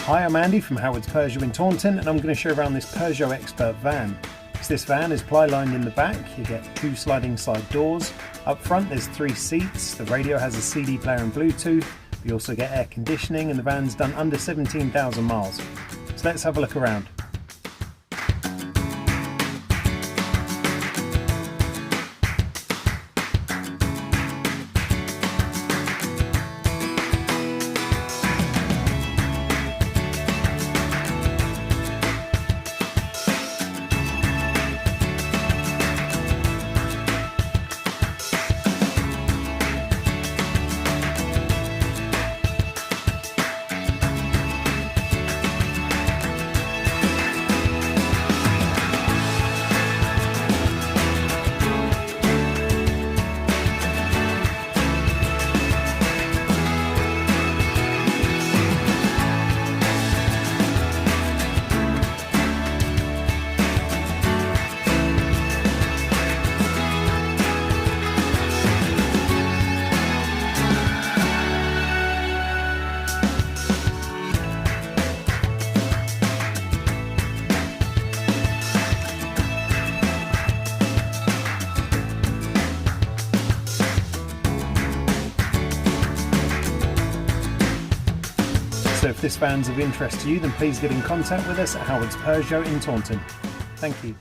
Hi, I'm Andy from Howard's Peugeot in Taunton, and I'm going to show you around this Peugeot Expert van. So this van is ply-lined in the back. You get 2 sliding side doors. Up front there's 3 seats. The radio has a CD player and Bluetooth. You also get air conditioning, and the van's done under 17,000 miles. So let's have a look around. So if this van's of interest to you, then please get in contact with us at Howard's Peugeot in Taunton. Thank you.